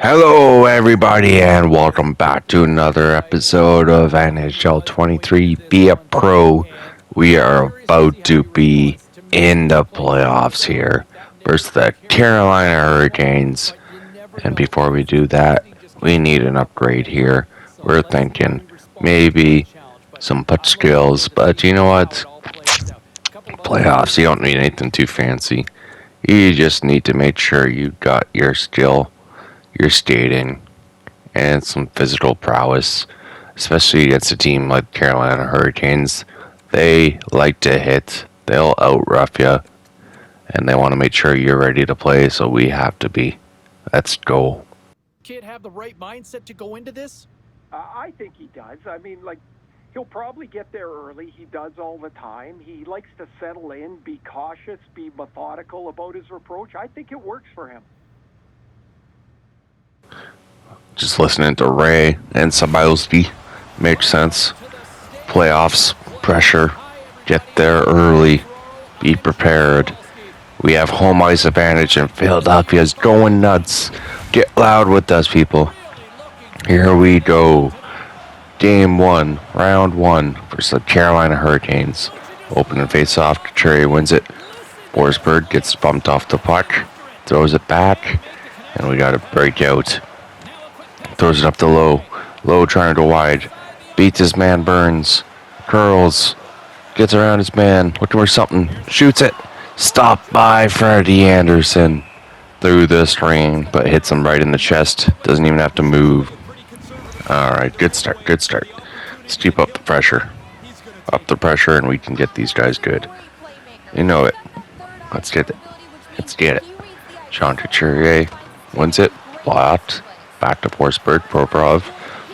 Hello, everybody, and welcome back to another episode of NHL23 Be a Pro. We are about to be in the playoffs here versus the Carolina Hurricanes. And before we do that, we need an upgrade here. We're thinking maybe some putt skills, but you know what? Playoffs, you don't need anything too fancy. You just need to make sure you got your skill, your skating, and some physical prowess, especially against a team like Carolina Hurricanes. They like to hit, they'll outrough you, and they want to make sure you're ready to play, so we have to be. Let's go. Kid have the right mindset to go into this? I think he does. I mean, he'll probably get there early. He does all the time. He likes to settle in, be cautious, be methodical about his approach. I think it works for him. Just listening to Ray and Sabilski makes sense. Playoffs, pressure, get there early, be prepared. We have home ice advantage, and Philadelphia's going nuts. Get loud with us, people. Here we go. Game 1, round 1 versus the Carolina Hurricanes. Opening face-off, Couturier wins it. Forsberg gets bumped off the puck, throws it back, and we got a breakout. Throws it up to Lowe. Lowe trying to go wide. Beats his man Burns. Curls. Gets around his man. Looking for something. Shoots it. Stopped by Freddie Anderson. Through the screen, but hits him right in the chest. Doesn't even have to move. Alright, good start, good start. Let's keep up the pressure. Up the pressure, and we can get these guys good. You know it. Let's get it. Let's get it. Sean Couturier wins it. Blocked. Back to Forsberg. Provorov.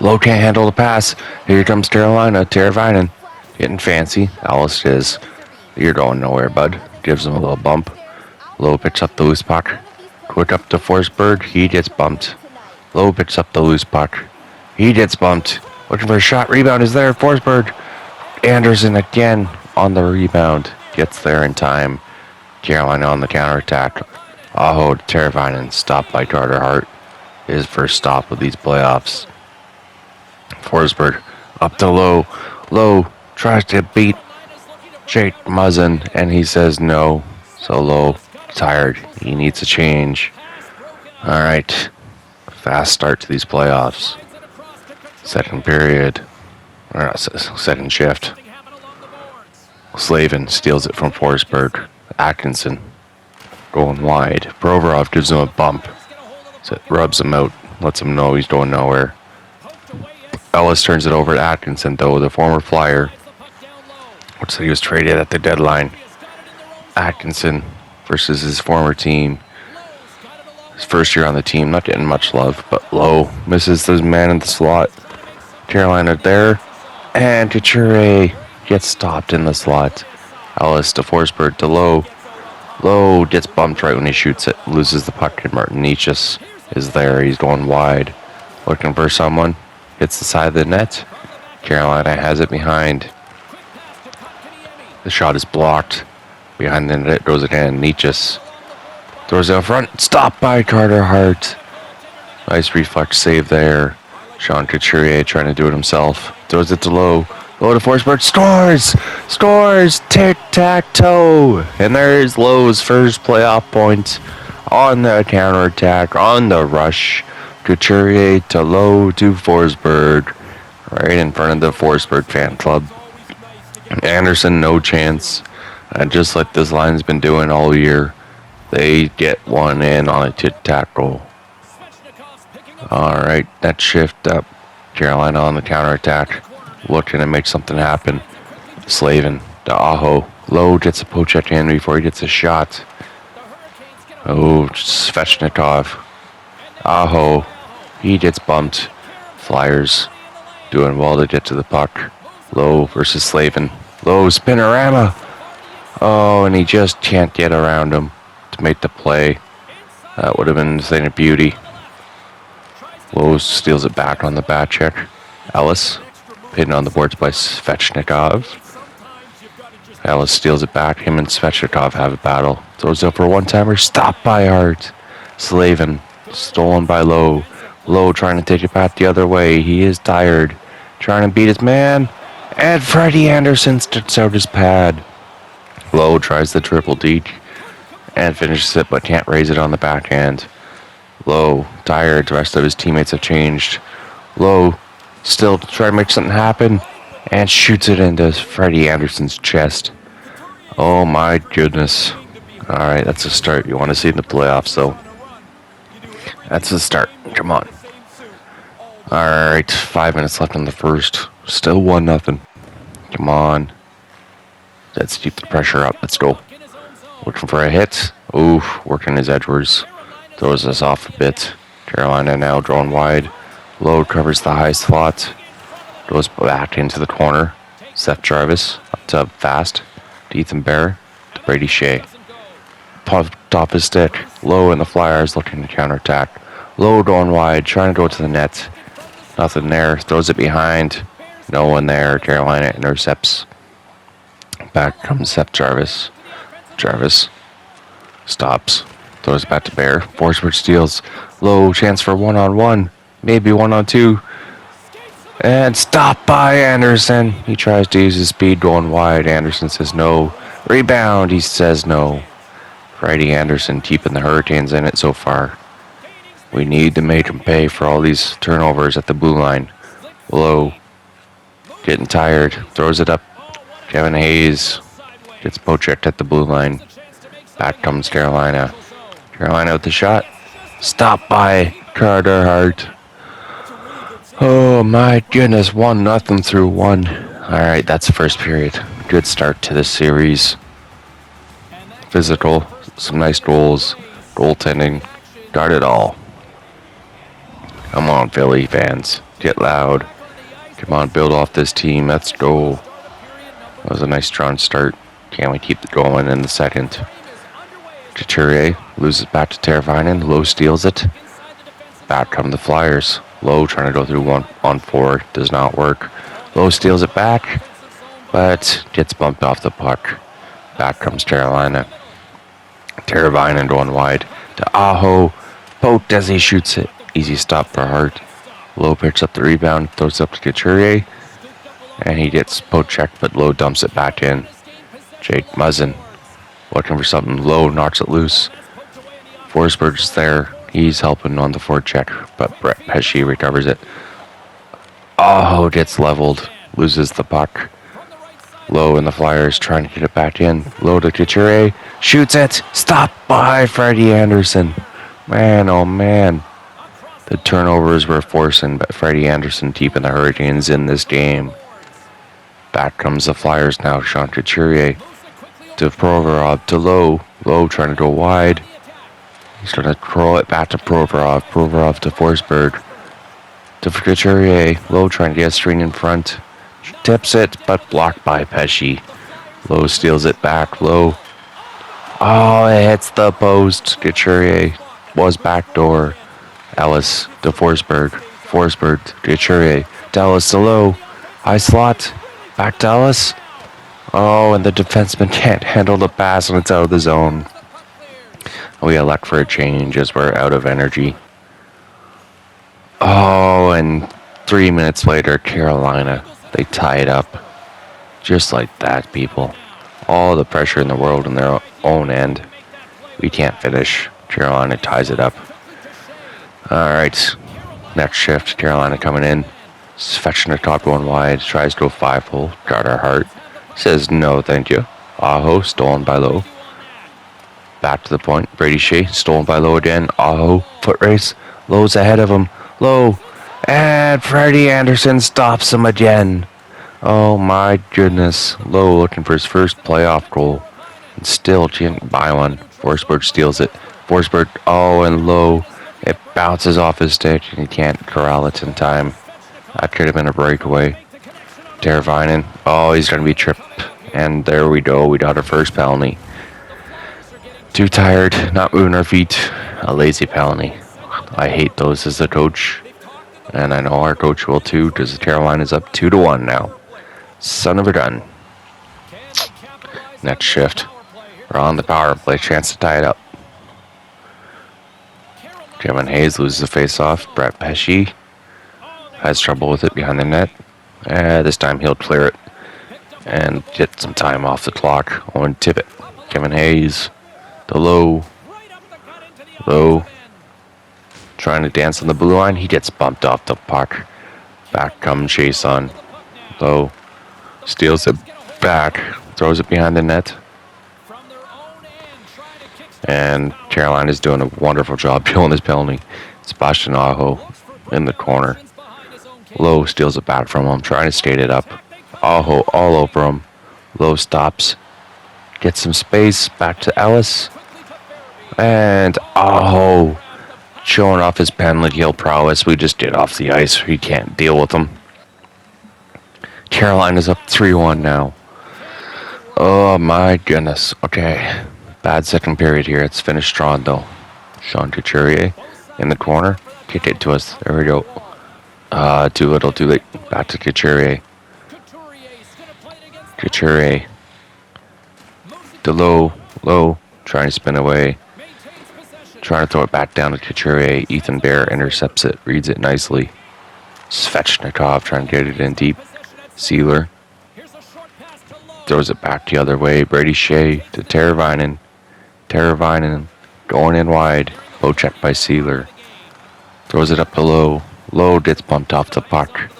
Lowe can't handle the pass. Here comes Carolina. Teravainen. Getting fancy. Alice is. You're going nowhere, bud. Gives him a little bump. Lowe picks up the loose puck. Quick up to Forsberg. He gets bumped. Lowe picks up the loose puck. He gets bumped. Looking for a shot. Rebound is there. Forsberg. Anderson again on the rebound. Gets there in time. Carolina on the counterattack. Aho to Teravainen. Stopped by Carter Hart. His first stop of these playoffs. Forsberg up to Lowe. Lowe tries to beat Jake Muzzin, and he says no. So Lowe tired. He needs a change. Alright. Fast start to these playoffs. Second period. Second shift. Slavin steals it from Forsberg. Atkinson going wide. Provorov gives him a bump. So rubs him out. Lets him know he's going nowhere. Ellis turns it over to Atkinson, though, the former Flyer, which said he was traded at the deadline. Atkinson versus his former team. His first year on the team, not getting much love, but Lowe misses the man in the slot. Carolina there, and Couturier gets stopped in the slot. Ellis to Forsberg to Lowe. Lowe gets bumped right when he shoots it, loses the puck, and Martin Nietzsche is there. He's going wide, looking for someone. Hits the side of the net. Carolina has it behind. The shot is blocked. Behind the net goes again. Nietzsche throws it out front. Stopped by Carter Hart. Nice reflex save there. Sean Couturier trying to do it himself. Throws it to Lowe. Lowe to Forsberg. Scores! Scores! Tic-tac-toe! And there's Lowe's first playoff point on the counterattack, on the rush. Couturier to Lowe to Forsberg. Right in front of the Forsberg fan club. Anderson, no chance. And just like this line's been doing all year, they get one in on a tic-tac goal. Alright, that shift up. Carolina on the counterattack. Looking to make something happen. Slavin to Aho. Lowe gets a poke check in before he gets a shot. Oh, Svechnikov. Aho. He gets bumped. Flyers doing well to get to the puck. Lowe versus Slavin. Lowe spinorama. Oh, and he just can't get around him to make the play. That would have been a thing of beauty. Lowe steals it back on the back check. Ellis hidden on the boards by Svechnikov. Ellis steals it back. Him and Svechnikov have a battle. Throws it up for a one-timer. Stopped by Hart. Slavin stolen by Lowe. Lowe trying to take it back the other way. He is tired. Trying to beat his man. And Freddie Anderson sticks out his pad. Lowe tries the triple D and finishes it, but can't raise it on the backhand. Lowe, tired. The rest of his teammates have changed. Lowe still trying to make something happen and shoots it into Freddie Anderson's chest. Oh my goodness. Alright, that's a start. You want to see in the playoffs, though. That's the start. Come on. Alright, 5 minutes left in the first. Still 1-0. Come on. Let's keep the pressure up. Let's go. Looking for a hit. Ooh, working his Edwards. Throws us off a bit. Carolina now drawn wide. Lowe covers the high slot. Goes back into the corner. Seth Jarvis up to fast. To Ethan Bear. To Brady Shea. Popped off his stick. Lowe and the Flyers looking to counterattack. Lowe going wide. Trying to go to the net. Nothing there. Throws it behind. No one there. Carolina intercepts. Back comes Seth Jarvis. Jarvis stops. Throws it back to Bear. Forsberg steals. Low chance for 1-on-1. Maybe 1-on-2. And stopped by Anderson. He tries to use his speed going wide. Anderson says no. Rebound. He says no. Freddie Anderson keeping the Hurricanes in it so far. We need to make him pay for all these turnovers at the blue line. Low getting tired. Throws it up. Kevin Hayes gets poke-checked at the blue line. Back comes Carolina. Carolina with the shot. Stopped by Carter Hart. Oh my goodness, 1-0 through 1. Alright, that's the first period. Good start to this series. Physical, some nice goals, goaltending, got it all. Come on, Philly fans, get loud. Come on, build off this team, let's go. That was a nice strong start. Can we keep it going in the second? Couturier loses back to Teravainen. Lowe steals it. Back come the Flyers. Lowe trying to go through 1-on-4. Does not work. Lowe steals it back, but gets bumped off the puck. Back comes Carolina. Teravainen going wide to Aho. Poked as he shoots it. Easy stop for Hart. Lowe picks up the rebound. Throws up to Couturier. And he gets poke-checked, but Lowe dumps it back in. Jake Muzzin looking for something. Lowe knocks it loose. Forsberg's there. He's helping on the forecheck, but Brett Pesce recovers it. Oh, gets leveled. Loses the puck. Lowe and the Flyers trying to get it back in. Lowe to Couturier. Shoots it. Stopped by Freddie Anderson. Man, oh man. The turnovers were forcing Freddie Anderson keeping the Hurricanes in this game. Back comes the Flyers now. Sean Couturier to Provorov to Lowe. Lowe trying to go wide. He's going to throw it back to Provorov. Provorov to Forsberg. To Couturier. Lowe trying to get a screen in front. Tips it, but blocked by Pesce. Lowe steals it back. Lowe. Oh, it hits the post. Couturier was backdoor. Ellis to Forsberg. Forsberg to Couturier. To Ellis to Lowe. High slot. Back to Ellis. Oh, and the defenseman can't handle the pass and it's out of the zone. We elect for a change as we're out of energy. Oh, and 3 minutes later, Carolina, they tie it up. Just like that, people. All the pressure in the world in their own end. We can't finish. Carolina ties it up. Alright, next shift, Carolina coming in. Svechnikov going wide, tries to go 5-hole. Carter Hart says no, thank you. Aho, stolen by Lowe. Back to the point. Brady Shea, stolen by Lowe again. Aho, foot race. Lowe's ahead of him. Lowe. And Freddie Anderson stops him again. Oh my goodness. Lowe looking for his first playoff goal. And still can't buy one. Forsberg steals it. Forsberg, oh, and Lowe. It bounces off his stick and he can't corral it in time. That could have been a breakaway. Teravainen, oh, he's going to be tripped. And there we go. We got our first penalty. Too tired, not moving our feet. A lazy penalty. I hate those as a coach. And I know our coach will too, because Carolina's up 2-1 now. Son of a gun. Next shift. We're on the power play. Chance to tie it up. Kevin Hayes loses the face-off. Brett Pesci has trouble with it behind the net. This time he'll clear it and get some time off the clock. Owen Tippett. Kevin Hayes. The Lowe. Lowe. Trying to dance on the blue line. He gets bumped off the puck. Back comes Jason. Lowe steals it back. Throws it behind the net. And Carolina's doing a wonderful job killing this penalty. Sebastian Aho in the corner. Lowe steals it back from him, trying to skate it up. Aho all over him. Lowe stops. Gets some space. Back to Ellis. And Aho showing off his penalty kill prowess. We just get off the ice. We can't deal with them. Carolina's up 3-1 now. Oh my goodness. Okay. Bad second period here. It's finished strong though. Sean Couturier in the corner. Kick it to us. There we go. Too little, too late. Back to Couturier. Couturier. To Lowe. Lowe trying to spin away. Trying to throw it back down to Couturier. Ethan Bear intercepts it. Reads it nicely. Svechnikov trying to get it in deep. Sealer. Throws it back the other way. Brady Shea to Teravainen. Teravainen going in wide. Low check by Sealer. Throws it up to Lowe. Lowe gets bumped off the puck.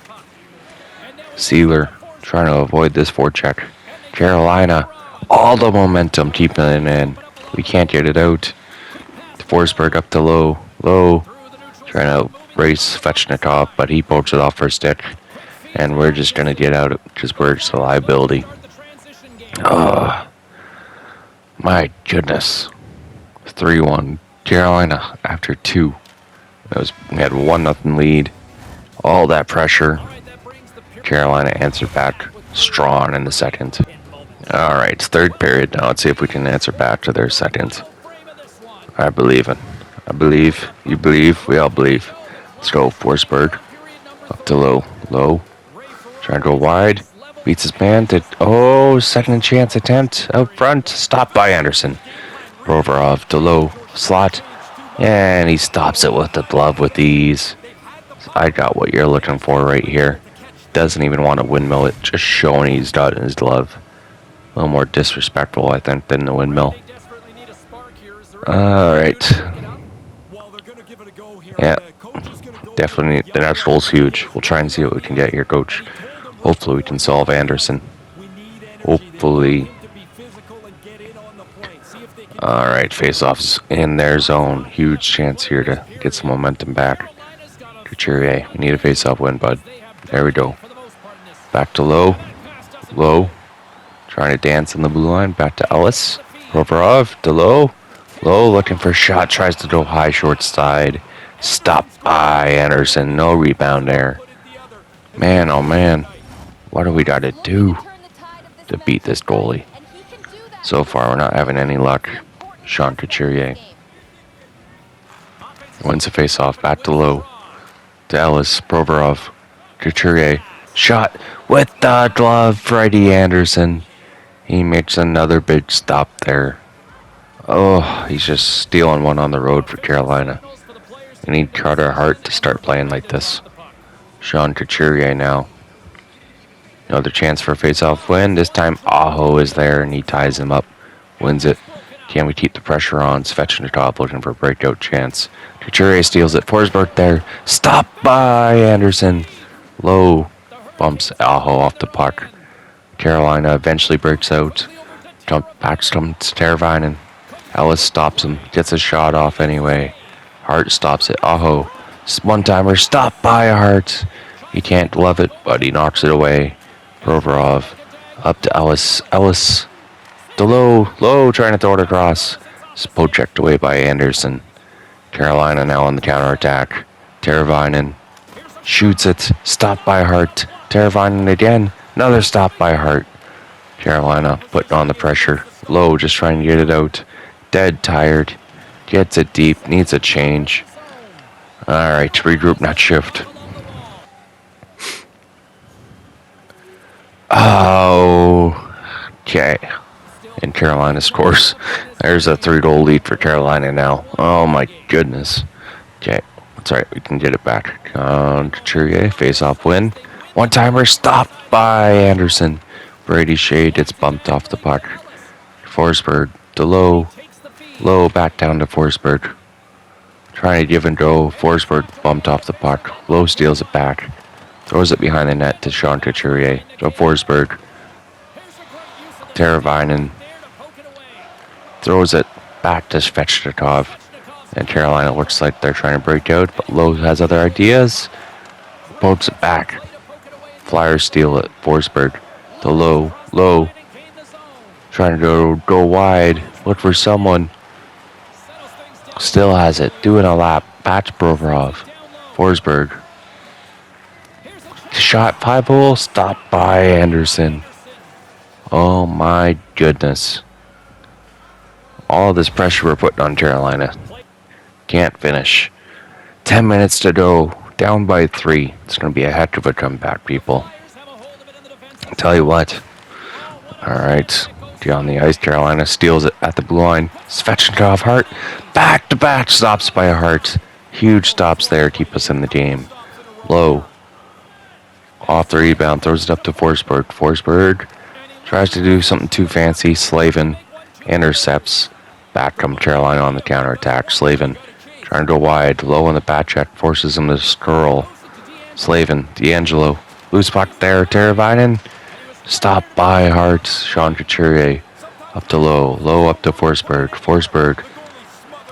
Sealer trying to avoid this forecheck. Carolina, all the momentum keeping it in. We can't get it out. Forsberg up to Lowe. Lowe trying to race Svechnikov, but he pokes it off for a stick. And we're just going to get out because we're just a liability. My goodness. 3-1. Carolina after 2. We had 1-0 lead. All that pressure. Carolina answered back strong in the second. Alright, third period now. Let's see if we can answer back to their second. I believe it. I believe. You believe. We all believe. Let's go. Forsberg. Up to Lowe. Lowe. Trying to go wide. Beats his man. Second chance attempt. Out front. Stopped by Anderson. Provorov to Lowe. Slot. And he stops it with the glove with ease. I got what you're looking for right here. Doesn't even want to windmill it. Just showing he's got it in his glove. A little more disrespectful, I think, than the windmill. Alright. Yeah. Definitely. The next goal's huge. We'll try and see what we can get here, Coach. Hopefully we can solve Anderson. Hopefully. Alright, face-offs in their zone. Huge chance here to get some momentum back. Couturier, we need a face-off win, bud. There we go. Back to Lowe. Lowe. Trying to dance on the blue line. Back to Ellis. Provorov to Lowe. Lowe looking for a shot. Tries to go high short side. Stopped by Anderson. No rebound there. Man, oh man. What do we got to do to beat this goalie? So far, we're not having any luck. Sean Couturier wins the face-off. Back to Lowe. To Ellis. Provorov. Couturier. Shot with the glove. Freddie Anderson. He makes another big stop there. Oh, he's just stealing one on the road for Carolina. We need Carter Hart to start playing like this. Sean Couturier now. Another chance for a face-off win. This time Aho is there and he ties him up. Wins it. Can we keep the pressure on? Svechnikov looking for a breakout chance. Couturier steals it. Forsberg there. Stopped by Anderson. Lowe bumps Aho off the puck. Carolina eventually breaks out. Backs to Teravainen. Ellis stops him. Gets a shot off anyway. Hart stops it. Aho. One-timer. Stopped by Hart. He can't glove it, but he knocks it away. Provorov. Up to Ellis. Ellis. To Lowe. Lowe trying to throw it across. Poke checked away by Anderson. Carolina now on the counterattack. Teravainen. Shoots it. Stopped by Hart. Teravainen again. Another stop by Hart. Carolina putting on the pressure. Lowe just trying to get it out. Dead tired. Gets it deep. Needs a change. Alright, regroup, not shift. Okay. And Carolina scores. There's a 3-goal lead for Carolina now. Oh my goodness. Okay, that's right. We can get it back. Couturier, face-off win. One-timer stopped by Anderson. Brady Shea gets bumped off the puck. Forsberg to Lowe. Lowe back down to Forsberg. Trying to give and go. Forsberg bumped off the puck. Lowe steals it back. Throws it behind the net to Sean Couturier. To Forsberg. Teravainen throws it back to Svechnikov. And Carolina looks like they're trying to break out, but Lowe has other ideas. Pokes it back. Flyers steal it. Forsberg to Lowe. Lowe trying to go wide. Look for someone. Still has it. Doing a lap. Back to Provorov. Forsberg. Shot 5-hole. Stopped by Anderson. Oh my goodness. All this pressure we're putting on Carolina. Can't finish. 10 minutes to go. Down by 3. It's going to be a heck of a comeback, people. I'll tell you what. Alright. Get on the ice. Carolina steals it at the blue line. Svechnikov, Hart. Back to back stops by Hart. Huge stops there. Keep us in the game. Lowe. Off the rebound. Throws it up to Forsberg. Forsberg tries to do something too fancy. Slavin intercepts. Back comes Carolina on the counterattack. Slavin trying to go wide. Low on the back check. Forces him to scurl. Slavin. D'Angelo. Loose puck there. Teravainen. Stopped by Hart. Sean Couturier. Up to Lowe. Lowe up to Forsberg. Forsberg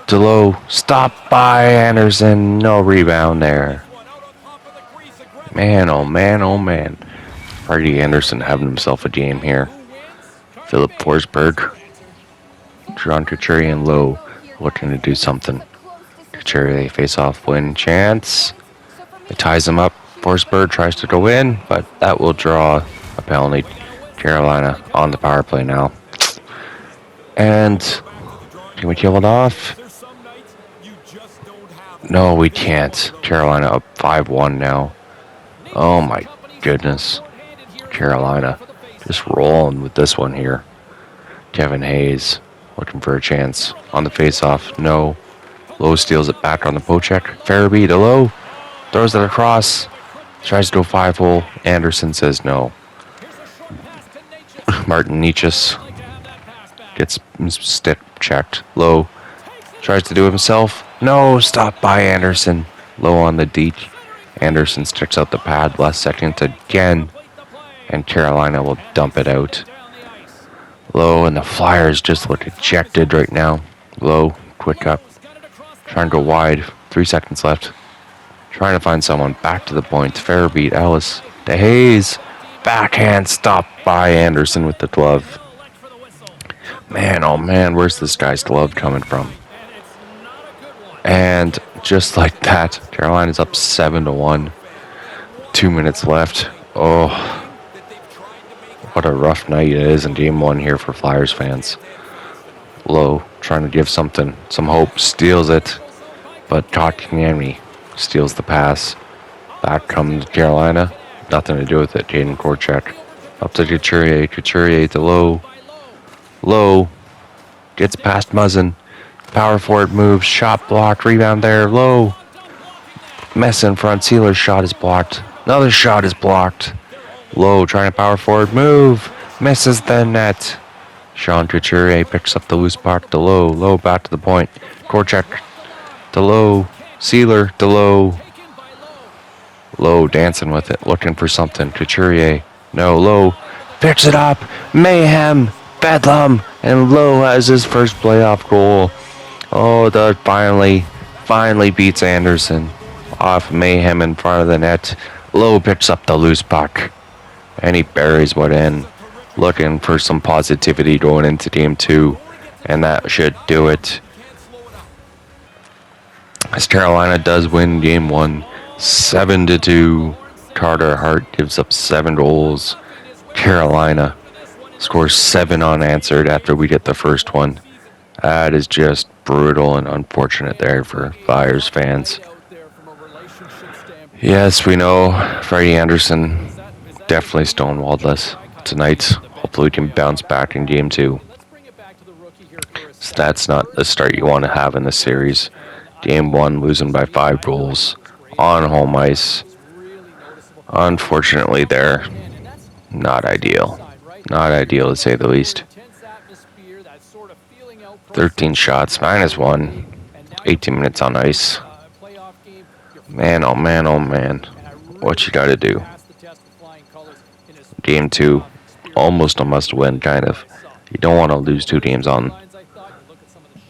to Lowe. Stopped by Anderson. No rebound there. Man, oh man, oh man. Freddie Anderson having himself a game here. Philip Forsberg. Sean Couturier and Lowe looking to do something. Couturier face-off win chance. It ties him up. Forsberg tries to go in, but that will draw a penalty. Carolina on the power play now. And can we kill it off? No, we can't. Carolina up 5-1 now. Oh my goodness. Carolina just rolling with this one here. Kevin Hayes looking for a chance on the face-off. No. Lowe steals it back on the poke check. Farabee to Lowe. Throws it across. Tries to go 5-hole. Anderson says no. Martin Nietzsche's gets stick checked. Lowe tries to do it himself. No. Stopped by Anderson. Lowe on the D. Anderson sticks out the pad. Last second again. And Carolina will dump it out. Lowe and the Flyers just look ejected right now. Lowe, quick up. Trying to go wide. 3 seconds left. Trying to find someone. Back to the point. Farabee, Ellis. To Hayes. Backhand stopped by Anderson with the glove. Man, oh man, where's this guy's glove coming from? And just like that, Carolina's up 7-1. 2 minutes left. Oh, what a rough night it is in Game 1 here for Flyers fans. Lowe trying to give some hope. Steals it, but Kotkaniemi steals the pass. Back comes Carolina. Nothing to do with it. Jaden Korchak up to Couturier. Couturier to Lowe. Lowe gets past Muzzin. Power forward moves. Shot blocked. Rebound there. Lowe. Mess in front. Sealer's shot is blocked. Another shot is blocked. Lowe trying to power forward move. Misses the net. Sean Couturier picks up the loose puck to Lowe. Lowe back to the point. Korchak to Lowe. Sealer to Lowe. Lowe dancing with it. Looking for something. Couturier. No. Lowe picks it up. Mayhem. Bedlam. And Lowe has his first playoff goal. Oh, that finally beats Anderson. Off Mayhem in front of the net. Lowe picks up the loose puck. And he buries one in. Looking for some positivity going into Game 2. And that should do it. As Carolina does win Game 1. 7-2. Carter Hart gives up 7 goals. Carolina scores 7 unanswered after we get the first one. That is just brutal and unfortunate there for Flyers fans. Yes, we know Freddie Anderson definitely stonewalled us tonight. Hopefully we can bounce back in Game 2. So that's not the start you want to have in the series. Game 1, losing by 5 goals on home ice. Unfortunately, there, not ideal. Not ideal, to say the least. 13 shots, -1. 18 minutes on ice. Man, oh man, oh man. What you gotta do? Game 2, almost a must-win, kind of. You don't want to lose 2 games on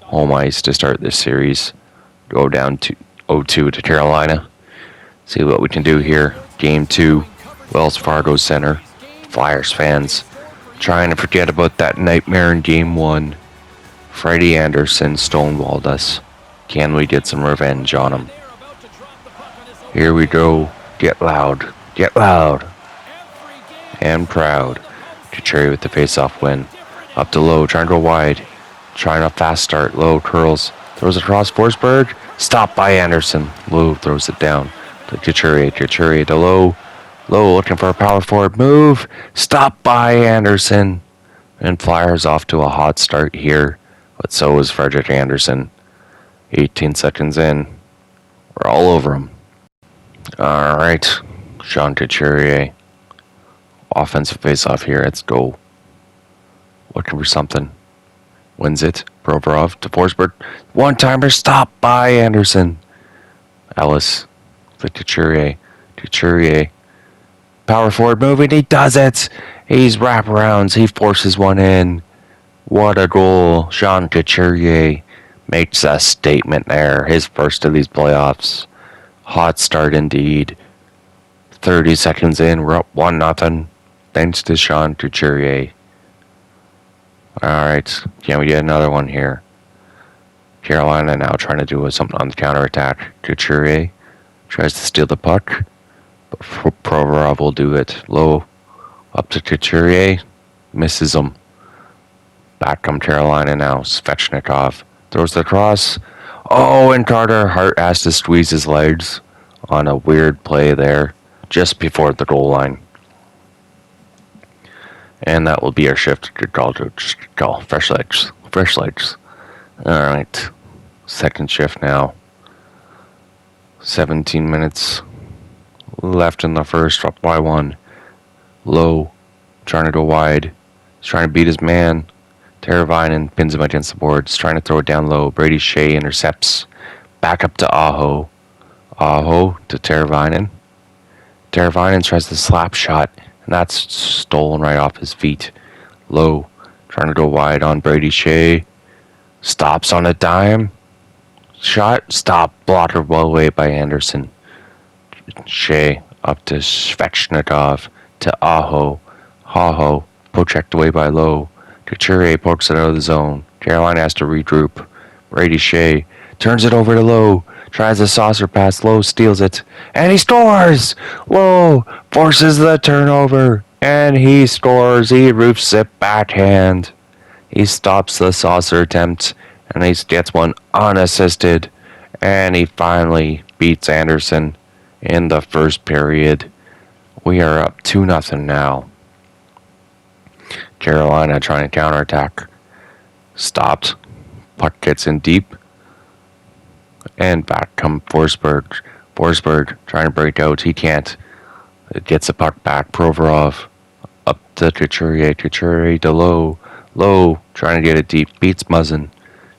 home ice to start this series. Go down to 0-2 to Carolina. See what we can do here. Game 2, Wells Fargo Center. Flyers fans trying to forget about that nightmare in Game 1. Freddie Anderson stonewalled us. Can we get some revenge on him? Here we go. Get loud. Get loud. And proud. Cherry with the face-off win. Up to Lowe, trying to go wide. Trying a fast start. Lowe curls. Throws across Forsberg. Stopped by Anderson. Lowe throws it down. To Couturier. Couturier to Lowe. Lowe looking for a power forward move. Stopped by Anderson. And Flyers off to a hot start here. But so is Frederick Anderson. 18 seconds in. We're all over him. Alright. Sean Couturier. Offensive face-off here. Let's go. Looking for something. Wins it. Provorov to Forsberg. One-timer stopped by Anderson. Ellis to Couturier. Couturier. Power forward move, and he does it. He's wraparounds. He forces one in. What a goal. Sean Couturier makes a statement there. His first of these playoffs. Hot start indeed. 30 seconds in. We're up 1-0. Thanks to Sean Couturier. Alright. Can we get another one here? Carolina now trying to do something on the counterattack. Couturier tries to steal the puck. But Provorov will do it. Low up to Couturier. Misses him. Back come Carolina now. Svechnikov throws the cross. Oh, and Carter Hart has to squeeze his legs on a weird play there just before the goal line. And that will be our shift. Good call. Fresh legs. Fresh legs. Alright. Second shift now. 17 minutes left in the first. Up by 1. Lowe trying to go wide. He's trying to beat his man. Teravainen pins him against the boards. Trying to throw it down low. Brady Shea intercepts. Back up to Aho. Aho to Teravainen. Teravainen tries the slap shot. And that's stolen right off his feet. Lowe trying to go wide on Brady Shea. Stops on a dime. Shot. Stop. Blocker well away by Anderson. Shea up to Svechnikov. To Aho. Aho poke checked away by Lowe. Couturier pokes it out of the zone. Carolina has to regroup. Brady Shea turns it over to Lowe. Tries a saucer pass. Lowe steals it. And he scores! Lowe forces the turnover. And he scores. He roofs it backhand. He stops the saucer attempt. And he gets one unassisted. And he finally beats Anderson in the first period. We are up 2-0 now. Carolina trying to counterattack. Stopped. Puck gets in deep. And back come Forsberg. Forsberg trying to break out. He can't. It gets the puck back. Provorov up to Couturier. Couturier to Lowe. Lowe trying to get it deep. Beats Muzzin.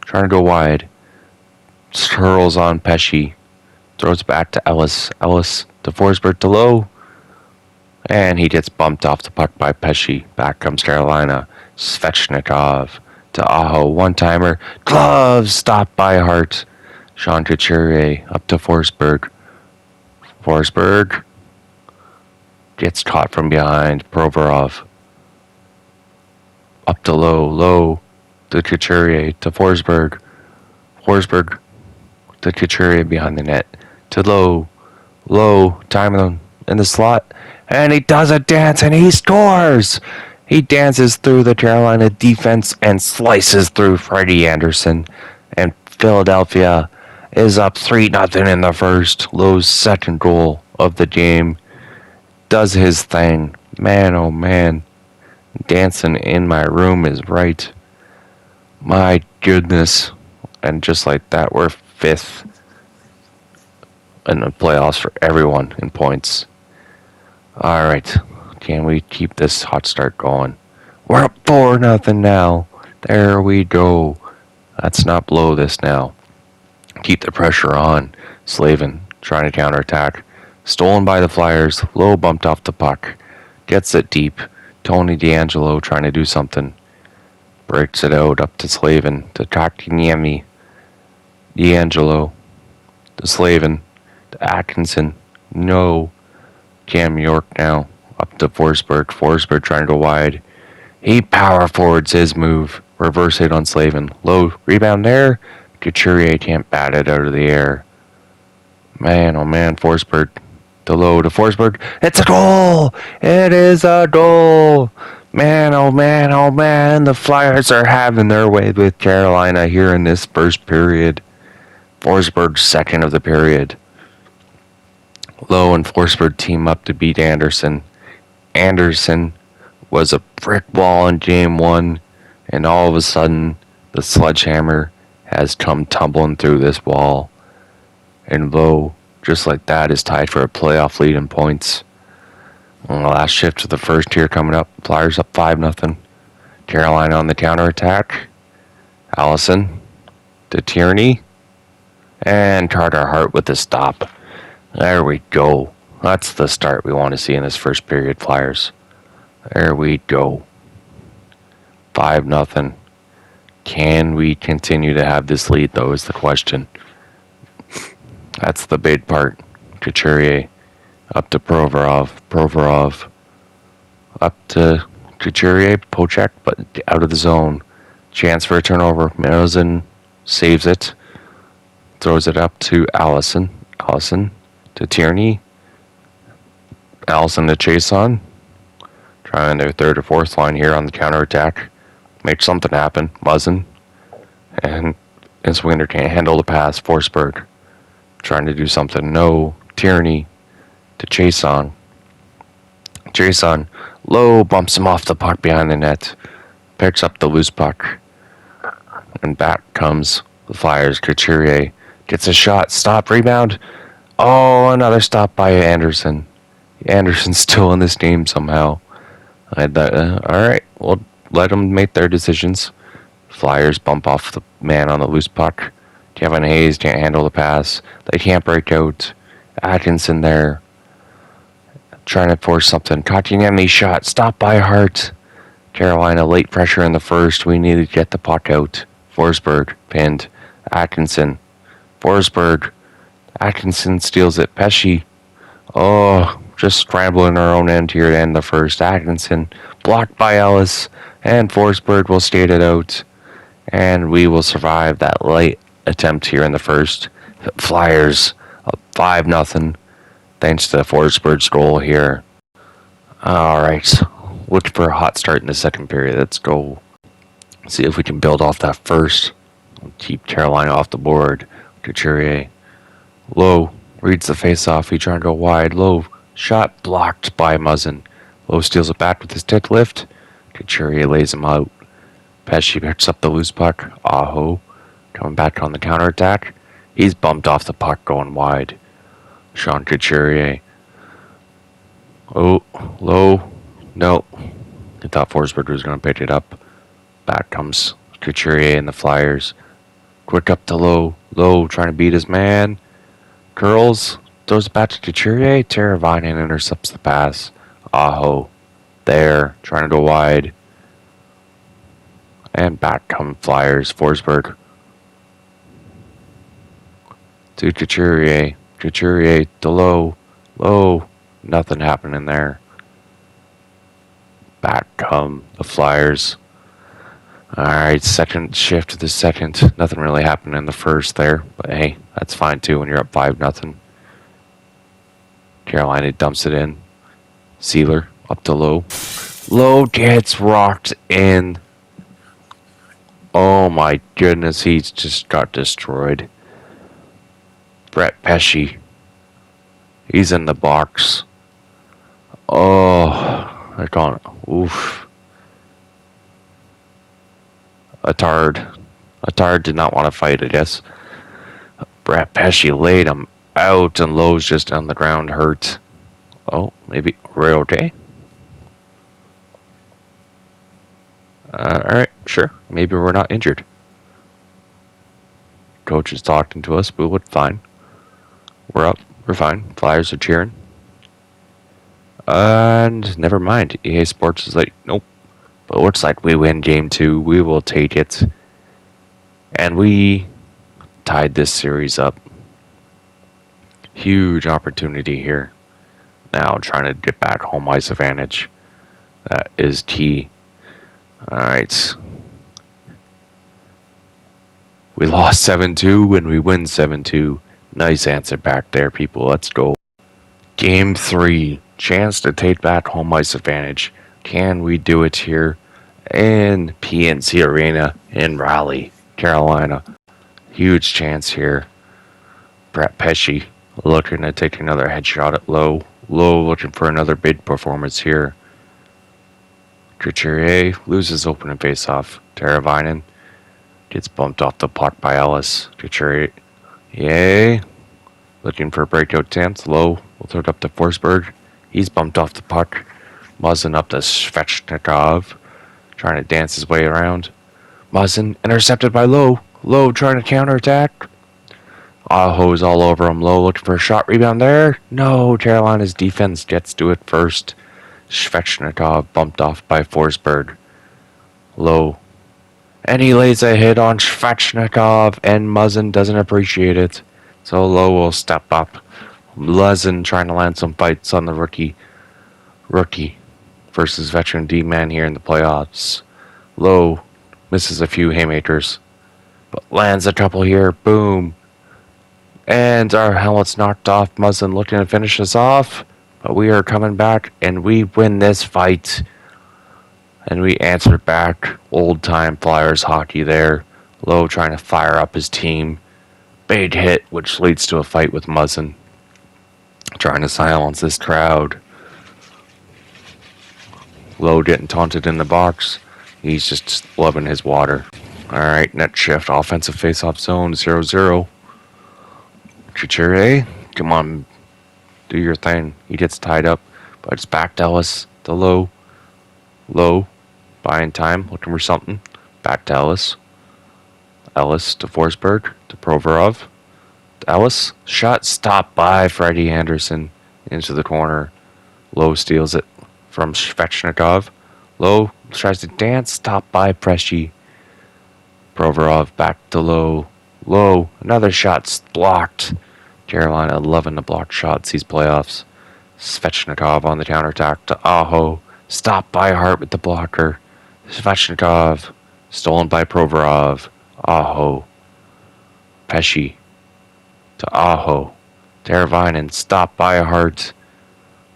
Trying to go wide. Hurls on Pesce. Throws back to Ellis. Ellis to Forsberg to Lowe. And he gets bumped off the puck by Pesce. Back comes Carolina. Svechnikov to Aho. One-timer. Gloves stopped by Hart. Sean Couturier up to Forsberg. Forsberg gets caught from behind. Provorov up to Lowe. Lowe to Couturier to Forsberg. Forsberg to Couturier behind the net. To Lowe. Lowe timing in the slot. And he does a dance and he scores! He dances through the Carolina defense and slices through Freddie Anderson. And Philadelphia is up 3-0 in the first. Lowe's second goal of the game. Does his thing. Man, oh man. Dancing in my room is right. My goodness. And just like that, we're 5th in the playoffs for everyone in points. Alright, can we keep this hot start going? We're up 4-0 now. There we go. Let's not blow this now. Keep the pressure on. Slavin trying to counterattack. Stolen by the Flyers. Lowe bumped off the puck. Gets it deep. Tony DeAngelo trying to do something. Breaks it out up to Slavin. To Kotkaniemi. DeAngelo. To Slavin. To Atkinson. No. Cam York now. Up to Forsberg. Forsberg trying to go wide. He power forwards his move. Reverse hit on Slavin. Low rebound there. Couturier can't bat it out of the air. Man, oh man, Forsberg. To Lowe to Forsberg. It's a goal! It is a goal! Man, oh man, oh man. The Flyers are having their way with Carolina here in this first period. Forsberg's second of the period. Lowe and Forsberg team up to beat Anderson. Anderson was a brick wall in game 1, and all of a sudden, the sledgehammer has come tumbling through this wall. And Lowe, just like that, is tied for a playoff lead in points. On the last shift of the first here coming up, Flyers up 5-0. Carolina on the counterattack. Allison to Tierney. And Carter Hart with the stop. There we go. That's the start we want to see in this first period, Flyers. There we go. 5-0. Can we continue to have this lead, though, is the question. That's the big part. Couturier up to Provorov. Provorov up to Couturier. Pochak, but out of the zone. Chance for a turnover. Middleton saves it. Throws it up to Allison. Allison to Tierney. Allison to Chason. Trying their third or fourth line here on the counterattack. Make something happen. Muzzin. And Swinder can't handle the pass. Forsberg trying to do something. No. Tierney to Chason. Chason. Lowe bumps him off the puck behind the net. Picks up the loose puck. And back comes the Flyers. Couturier gets a shot. Stop. Rebound. Oh, another stop by Anderson. Anderson's still in this game somehow. Alright, we'll let them make their decisions. Flyers bump off the man on the loose puck. Kevin Hayes can't handle the pass. They can't break out. Atkinson there. Trying to force something. Kotkaniemi shot. Stopped by Hart. Carolina late pressure in the first. We need to get the puck out. Forsberg pinned. Atkinson. Forsberg. Atkinson steals it. Pesce. Oh, just scrambling our own end here to end the first. Atkinson blocked by Ellis. And Forsberg will skate it out. And we will survive that late attempt here in the first. Flyers up 5-0. Thanks to Forsberg's goal here. Alright. Look for a hot start in the second period. Let's go. See if we can build off that first. Keep Carolina off the board. Couturier. Lowe reads the face-off. He trying to go wide. Lowe. Shot blocked by Muzzin. Lowe steals it back with his stick lift. Couturier lays him out. Pesce picks up the loose puck. Aho. Coming back on the counterattack. He's bumped off the puck going wide. Sean Couturier. Oh, Lowe. No. I thought Forsberg was going to pick it up. Back comes Couturier and the Flyers. Quick up to Lowe. Lowe trying to beat his man. Curls. Throws it back to Couturier. Teravainen intercepts the pass. Aho. There. Trying to go wide. And back come Flyers. Forsberg. To Couturier. Couturier to Lowe. Lowe. Nothing happening there. Back come the Flyers. Alright, second shift to the second. Nothing really happened in the first there. But hey, that's fine too when you're up 5-0. Carolina dumps it in. Sealer up to Lowe. Lowe gets rocked in. Oh my goodness, he's just got destroyed. Brett Pesce. He's in the box. Oh, they're going. Oof. Attard did not want to fight, I guess. Brett Pesce laid him out, and Lowe's just on the ground hurt. Oh, maybe we're okay. Alright, sure. Maybe we're not injured. Coach is talking to us, but we're fine. We're up. We're fine. Flyers are cheering. And never mind. EA Sports is like, nope. But it looks like we win game 2. We will take it. And we tied this series up. Huge opportunity here. Now trying to get back home ice advantage. That is key. Alright. We lost 7-2 and we win 7-2. Nice answer back there, people. Let's go. Game 3. Chance to take back home ice advantage. Can we do it here in PNC Arena in Raleigh, Carolina? Huge chance here. Brett Pesce looking to take another headshot at Lowe. Lowe looking for another big performance here. Couturier loses opening faceoff. Teravainen gets bumped off the puck by Ellis. Couturier, yay. Looking for a breakout chance. Lowe will throw it up to Forsberg. He's bumped off the puck. Muzzin up to Svechnikov. Trying to dance his way around. Muzzin intercepted by Lowe. Lowe trying to counterattack. Aho's all over him. Lowe looking for a shot rebound there. No, Carolina's defense gets to it first. Svechnikov bumped off by Forsberg. Lowe. And he lays a hit on Svechnikov, and Muzzin doesn't appreciate it. So Lowe will step up. Muzzin trying to land some fights on the rookie versus veteran D-man here in the playoffs. Lowe misses a few haymakers, but lands a couple here. Boom. And our helmet's knocked off. Muzzin looking to finish us off. But we are coming back, and we win this fight. And we answer back. Old-time Flyers hockey there. Lowe trying to fire up his team. Big hit, which leads to a fight with Muzzin. Trying to silence this crowd. Lowe getting taunted in the box. He's just loving his water. Alright, net shift. Offensive face-off zone, 0-0. Couturier, come on. Do your thing. He gets tied up, but it's back to Ellis. To Lowe. Lowe, buying time, looking for something. Back to Ellis. Ellis to Forsberg. To Provorov. To Ellis. Shot stopped by Freddie Anderson into the corner. Lowe steals it from Svechnikov. Lowe tries to dance. Stopped by Pesce. Provorov back to Lowe. Lowe, another shot blocked. Carolina loving the blocked shots these playoffs. Svechnikov on the counterattack to Aho. Stopped by Hart with the blocker. Svechnikov. Stolen by Provorov. Aho. Pesce. To Aho. Teravainen. Stopped by Hart.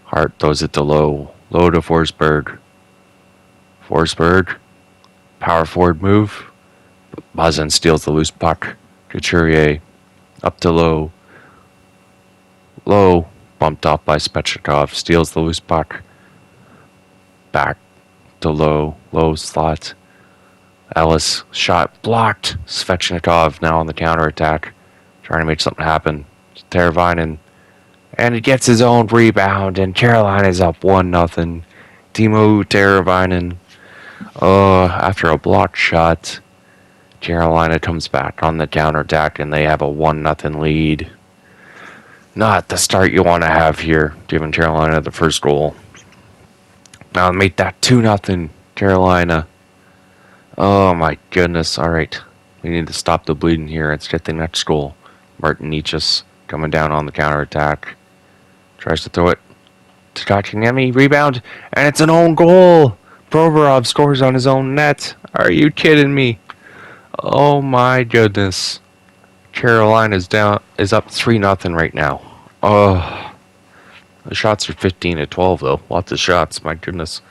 Hart throws it to Lowe. Lowe to Forsberg. Forsberg. Power forward move. Muzzin steals the loose puck. Couturier. Up to Lowe. Lowe, bumped off by Svechnikov, steals the loose puck. Back to Lowe. Lowe slot. Ellis, shot blocked. Svechnikov now on the counterattack, trying to make something happen. Teravainen, and he gets his own rebound, and Carolina's up 1-0. Timo Teravainen, after a blocked shot, Carolina comes back on the counterattack, and they have a 1-0 lead. Not the start you want to have here, giving Carolina the first goal. Now make that 2-0 Carolina. Oh my goodness. Alright. We need to stop the bleeding here. Let's get the next goal. Martin Necas coming down on the counterattack. Tries to throw it to Kotkaniemi. Rebound. And it's an own goal. Provorov scores on his own net. Are you kidding me? Oh my goodness. Carolina's is up 3-0 right now. Oh, the shots are 15-12 though. Lots of shots, my goodness.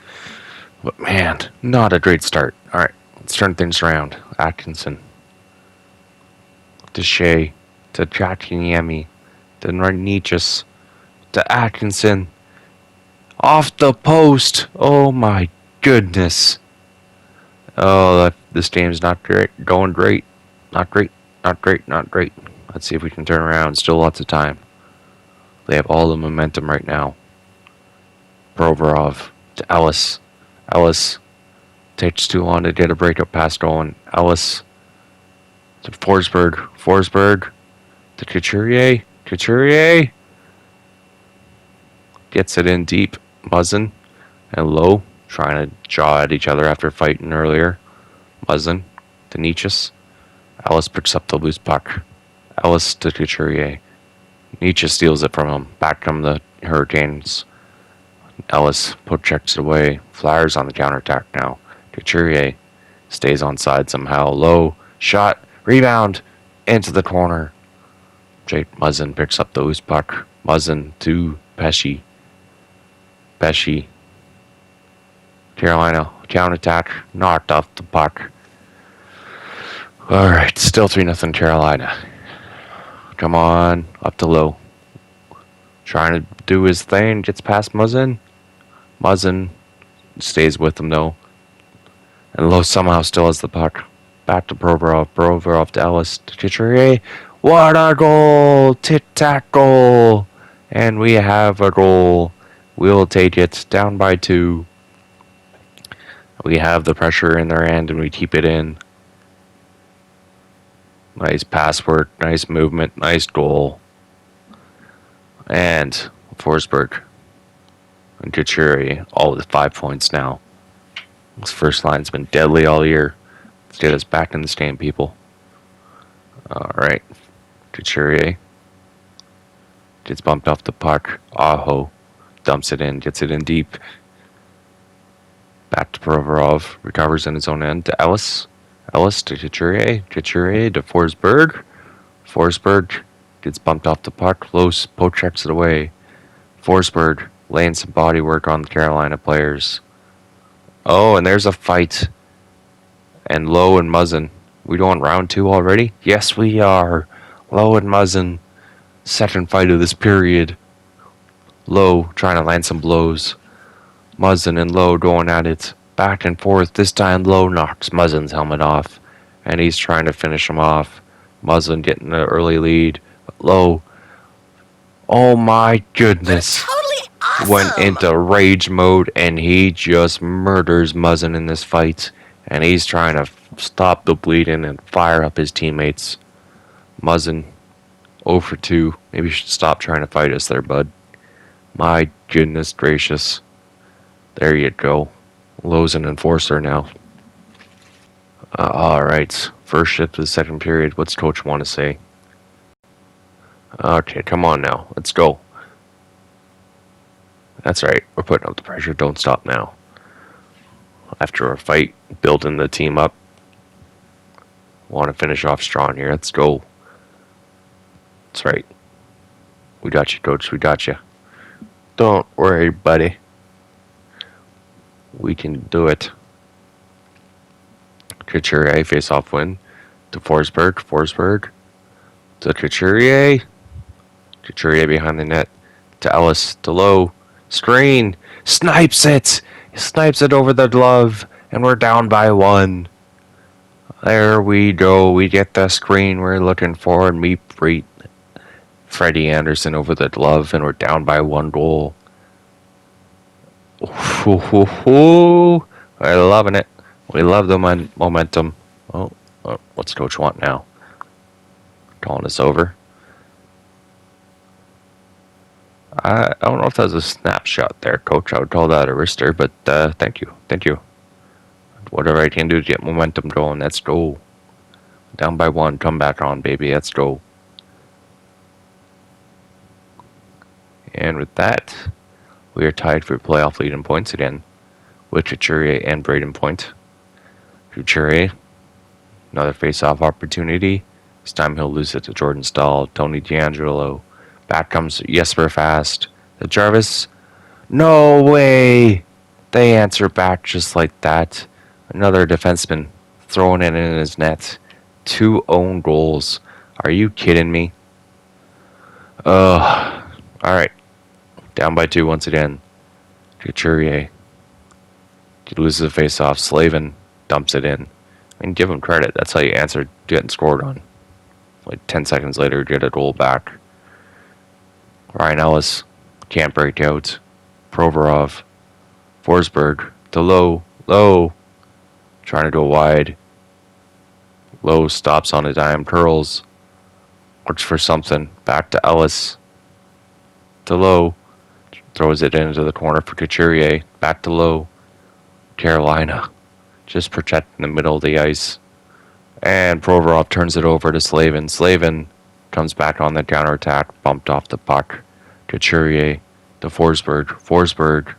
But man, not a great start. All right, let's turn things around. Atkinson, to Shea, to Kotkaniemi, to Necas, to Atkinson, off the post. Oh my goodness. Oh, this game's not great. Going great. Not great. Not great. Not great. Let's see if we can turn around. Still lots of time. They have all the momentum right now. Provorov to Ellis. Ellis takes too long to get a breakup pass going. Ellis to Forsberg. Forsberg to Couturier. Couturier gets it in deep. Muzzin and Lowe trying to jaw at each other after fighting earlier. Muzzin to Nietzsche. Ellis picks up the loose puck. Ellis to Couturier. Nietzsche steals it from him. Back come the Hurricanes. Ellis checks it away. Flyers on the counterattack now. Couturier stays on side somehow. Low shot. Rebound. Into the corner. Jake Muzzin picks up the loose puck. Muzzin to Pesci. Pesci. Carolina counterattack. Knocked off the puck. Alright, still 3-0 Carolina. Come on, up to Lowe. Trying to do his thing, gets past Muzzin. Muzzin stays with him though. And Lowe somehow still has the puck. Back to Provorov. Provorov to Ellis. To Couturier. What a goal! Tic-tac goal! And we have a goal. We'll take it. Down by 2. We have the pressure in their end and we keep it in. Nice pass work, nice movement, nice goal. And Forsberg and Couturier, all with 5 points now. This first line's been deadly all year. Let's get us back in this game, people. Alright. Couturier gets bumped off the puck. Aho dumps it in, gets it in deep. Back to Provorov, recovers in his own end to Ellis. Ellis to Couturier. Couturier to Forsberg. Forsberg gets bumped off the puck. Close. Poke checks it away. Forsberg laying some body work on the Carolina players. Oh, and there's a fight. And Lowe and Muzzin. We going round 2 already? Yes, we are. Lowe and Muzzin. Second fight of this period. Lowe trying to land some blows. Muzzin and Lowe going at it. Back and forth. This time Lowe knocks Muzzin's helmet off. And he's trying to finish him off. Muzzin getting an early lead. But Lowe, oh my goodness. Totally awesome. Went into rage mode and he just murders Muzzin in this fight. And he's trying to stop the bleeding and fire up his teammates. Muzzin 0 for 2. Maybe you should stop trying to fight us there, bud. My goodness gracious. There you go. Lowe's an enforcer now. Alright. First shift of the second period. What's coach want to say? Okay, come on now. Let's go. That's right. We're putting up the pressure. Don't stop now. After a fight, building the team up. Want to finish off strong here. Let's go. That's right. We got you, coach. We got you. Don't worry, buddy. We can do it. Couturier face-off win to Forsberg. Forsberg to Couturier. Couturier behind the net to Ellis. To Lowe. Screen. Snipes it. Snipes it over the glove. And we're down by 1. There we go. We get the screen we're looking for. And we beat Freddie Anderson over the glove. And we're down by 1 goal. We're loving it. We love the momentum. Oh, what's coach want now? Calling us over. I don't know if that was a snapshot there, coach. I would call that a wrister, but thank you. Thank you. Whatever I can do to get momentum going, let's go. Down by 1, come back on, baby. Let's go. And with that, we are tied for playoff lead in points again, with Couturier and Braden Point. Couturier, another face-off opportunity. This time he'll lose it to Jordan Stahl. Tony DeAngelo. Back comes Jesper Fast. The Jarvis. No way! They answer back just like that. Another defenseman throwing it in his net. 2 own goals. Are you kidding me? Alright. Down by 2 once again. Couturier. He loses the face-off. Slavin dumps it in. I mean, give him credit. That's how you answer getting scored on. Like 10 seconds later, get a goal back. Ryan Ellis can't break out. Provorov. Forsberg to Lowe. Lowe. Trying to go wide. Lowe stops on a dime. Curls. Looks for something. Back to Ellis. To Lowe. Throws it into the corner for Couturier. Back to Lowe. Carolina. Just protecting the middle of the ice. And Provorov turns it over to Slavin. Slavin comes back on the counterattack. Bumped off the puck. Couturier to Forsberg. Forsberg.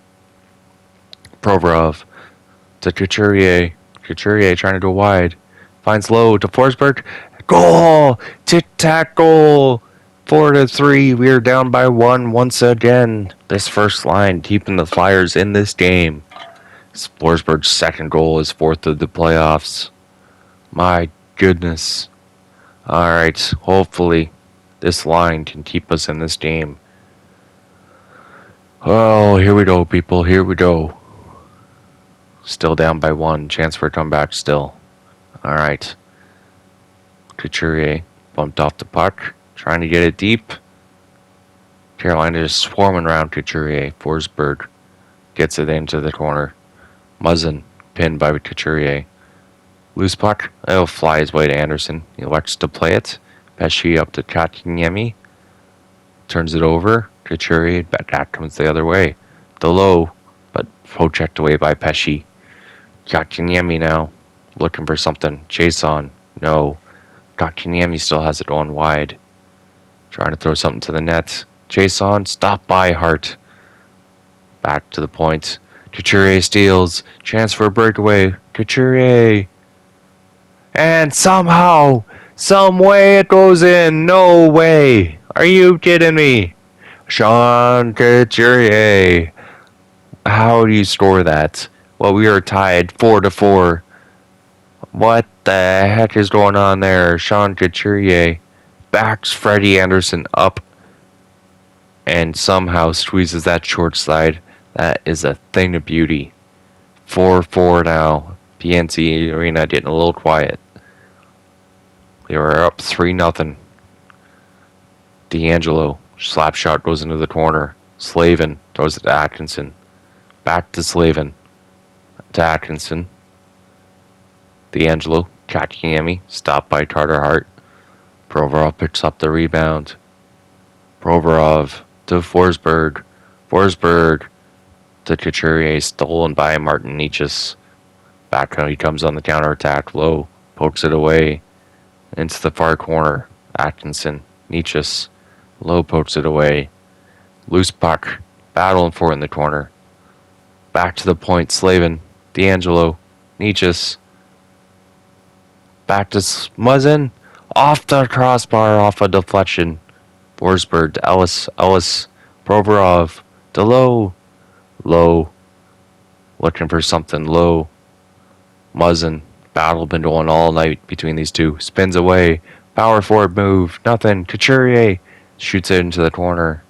Provorov to Couturier. Couturier trying to go wide. Finds Lowe to Forsberg. Goal! Tic-tac goal! 4-3. We are down by 1 once again. This first line keeping the Flyers in this game. Forsberg's second goal is 4th of the playoffs. My goodness. Alright, hopefully this line can keep us in this game. Oh, here we go, people. Here we go. Still down by 1. Chance for a comeback still. Alright. Couturier bumped off the puck. Trying to get it deep. Carolina just swarming around Couturier. Forsberg gets it into the corner. Muzzin pinned by Couturier. Loose puck. It'll fly his way to Anderson. He elects to play it. Pesce up to Kotkaniemi. Turns it over. Couturier. Back comes the other way. The Lowe, but checked away by Pesce. Kotkaniemi now. Looking for something. Chase on. No. Kotkaniemi still has it on wide. Trying to throw something to the net. Chase on. Stop by Hart. Back to the point. Couturier steals. Chance for a breakaway. Couturier. And somehow, some way it goes in. No way. Are you kidding me? Sean Couturier. How do you score that? Well, we are tied 4-4. What the heck is going on there? Sean Couturier backs Freddie Anderson up and somehow squeezes that short side. That is a thing of beauty. 4-4 now. PNC Arena getting a little quiet. We were up 3-0. D'Angelo. Slap shot goes into the corner. Slavin throws it to Atkinson. Back to Slavin. To Atkinson. D'Angelo. Kotkaniemi. Stopped by Carter Hart. Provorov picks up the rebound. Provorov to Forsberg. Forsberg to Couturier. Stolen by Martin Necas. Back how he comes on the counterattack. Lowe pokes it away into the far corner. Atkinson. Necas. Lowe pokes it away. Loose puck. Battling for it in the corner. Back to the point. Slavin. D'Angelo. Necas. Back to Muzzin. Off the crossbar. Off a deflection. Forsberg to Ellis. Ellis. Provorov. To Lowe. Lowe. Looking for something. Lowe. Muzzin. Battle been going all night between these two. Spins away. Power forward move. Nothing. Couturier. Shoots it into the corner.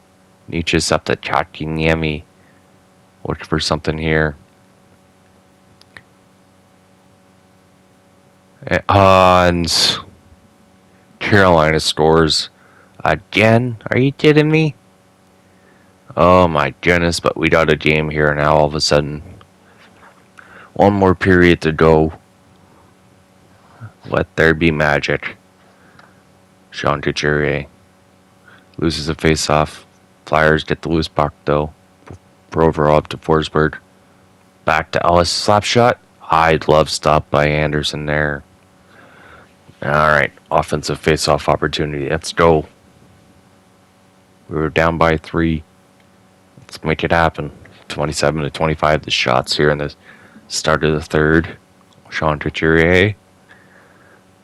Necas up to Kotkaniemi. Looking for something here. And Carolina scores again. Are you kidding me? Oh my goodness, but we got a game here now all of a sudden. One more period to go. Let there be magic. Sean Couturier loses a face-off. Flyers get the loose puck though. Provorov to Forsberg. Back to Ellis. Slap shot. I'd love stop by Anderson there. Alright, offensive face-off opportunity. Let's go. We were down by 3. Let's make it happen. 27-25 the shots here in the start of the third. Sean Couturier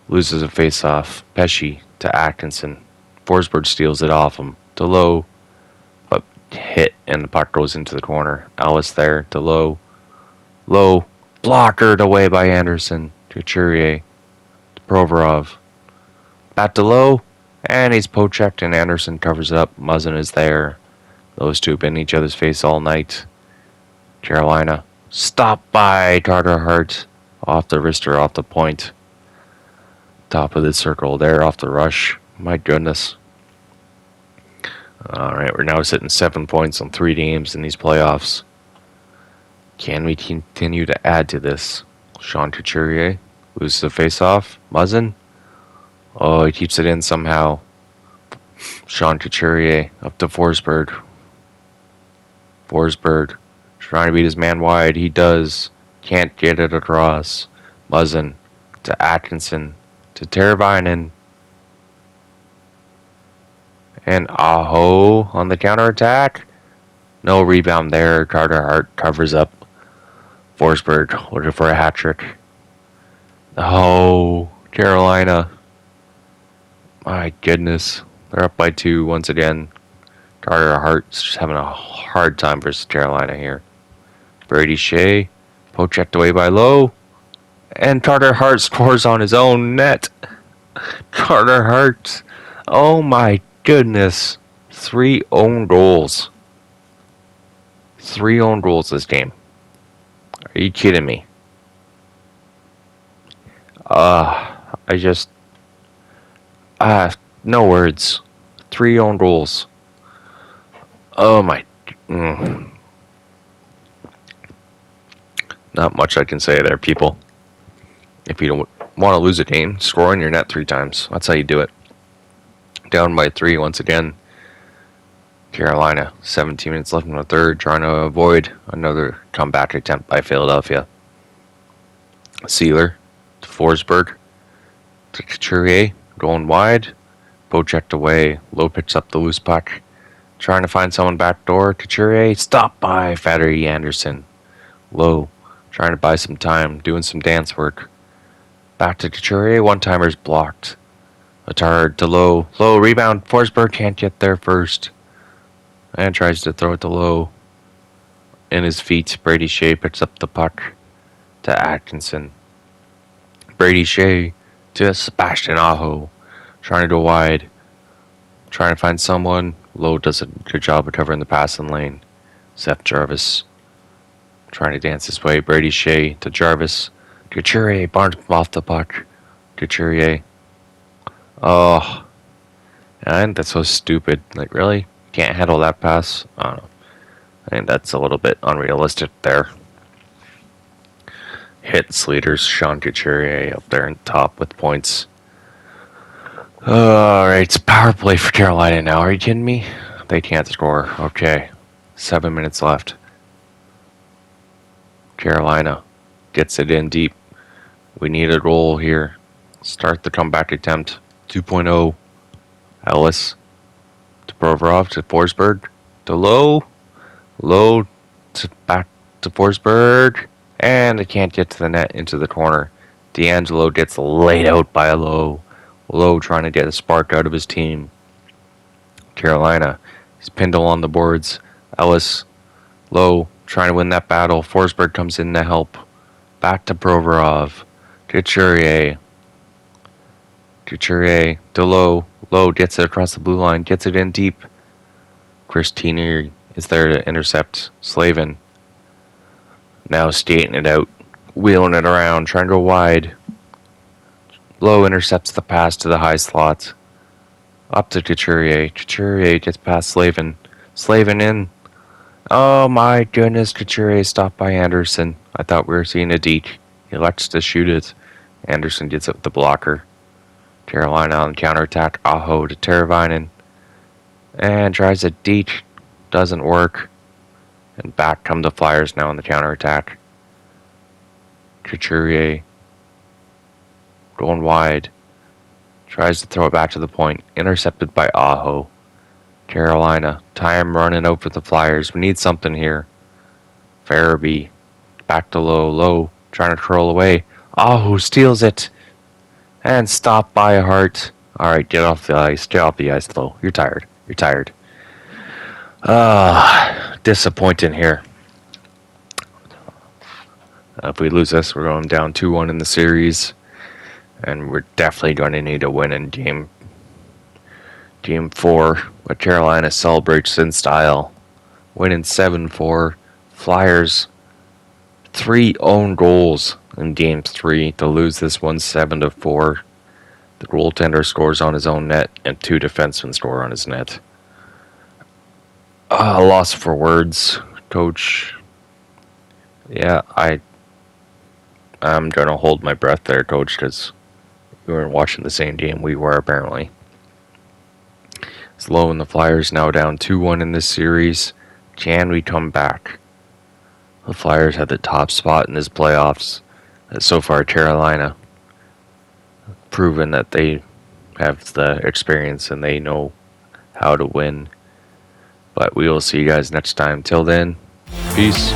loses a face-off. Pesce to Atkinson. Forsberg steals it off him. To Lowe. But hit and the puck goes into the corner. Ellis there to Lowe. Lowe blockered away by Anderson. Couturier. Provorov. Back to Lowe. And he's poke-checked and Anderson covers it up. Muzzin is there. Those two have been in each other's face all night. Carolina. Stopped by Carter Hart. Off the wrister, off the point. Top of the circle there, off the rush. My goodness. Alright, we're now sitting 7 points on 3 games in these playoffs. Can we continue to add to this? Sean Couturier loses the face-off. Muzzin. Oh, he keeps it in somehow. Sean Couturier up to Forsberg. Forsberg trying to beat his man wide. He does. Can't get it across. Muzzin to Atkinson to Teravainen. And Aho on the counterattack. No rebound there. Carter Hart covers up. Forsberg looking for a hat trick. Oh, Carolina. My goodness. They're up by 2 once again. Carter Hart's just having a hard time versus Carolina here. Brady Shea. Poke checked away by Lowe. And Carter Hart scores on his own net. Carter Hart. Oh my goodness. 3 own goals. 3 own goals this game. Are you kidding me? No words. 3 own goals. Oh my. Not much I can say there, people. If you don't want to lose a game, score in your net 3 times. That's how you do it. Down by 3 once again. Carolina, 17 minutes left in the third, trying to avoid another comeback attempt by Philadelphia. Sealer to Forsberg to Couturier, going wide. Poke checked away. Lowe picks up the loose puck. Trying to find someone backdoor. Couturier stopped by Fatty Anderson. Lowe trying to buy some time, doing some dance work. Back to Couturier. One-timer's blocked. Atard to Lowe. Lowe rebound. Forsberg can't get there first. And tries to throw it to Lowe. In his feet, Brady Shea picks up the puck to Atkinson. Brady Shea to Sebastian Aho. Trying to go wide. Trying to find someone. Lowe does a good job of covering the passing lane. Seth Jarvis trying to dance his way. Brady Shea to Jarvis. Couturier barns off the puck. Couturier. Oh. And that's so stupid. Like, really? Can't handle that pass? I don't know. I think that's a little bit unrealistic there. Hits leaders Sean Couturier up there in top with points. Alright, it's power play for Carolina now. Are you kidding me? They can't score. Okay. 7 minutes left. Carolina gets it in deep. We need a goal here. Start the comeback attempt. 2.0. Ellis to Provorov to Forsberg to Lowe. Lowe to back to Forsberg. And they can't get to the net into the corner. D'Angelo gets laid out by Lowe. Lowe trying to get a spark out of his team. Carolina is Pindle on the boards. Ellis, Lowe trying to win that battle. Forsberg comes in to help. Back to Provorov. Couturier. Couturier to Lowe. Lowe gets it across the blue line. Gets it in deep. Christine is there to intercept Slavin. Now skating it out. Wheeling it around. Trying to go wide. Lowe intercepts the pass to the high slot. Up to Couturier. Couturier gets past Slavin. Slavin in. Oh my goodness, Couturier stopped by Anderson. I thought we were seeing a deke. He elects to shoot it. Anderson gets it with the blocker. Carolina on counterattack. Aho to Teravainen. And tries a deke. Doesn't work. And back come the Flyers now on the counterattack. Couturier going wide. Tries to throw it back to the point. Intercepted by Aho. Carolina. Time running out for the Flyers. We need something here. Farabee. Back to Lowe. Lowe trying to curl away. Aho steals it. And stopped by Hart. Alright, get off the ice. Get off the ice, Lowe. You're tired. You're tired. Disappointing here. If we lose this, we're going down 2-1 in the series. And we're definitely going to need a win in Game 4. But Carolina celebrates in style. Winning 7-4. Flyers 3 own goals in Game 3 to lose this one 7-4. The goaltender scores on his own net and 2 defensemen score on his net. Loss for words, Coach. Yeah, I'm gonna hold my breath there, Coach, because we weren't watching the same game we were apparently. It's Lowe and the Flyers now down 2-1 in this series. Can we come back? The Flyers had the top spot in this playoffs. So far, Carolina proven that they have the experience and they know how to win. But we will see you guys next time. Till then, peace.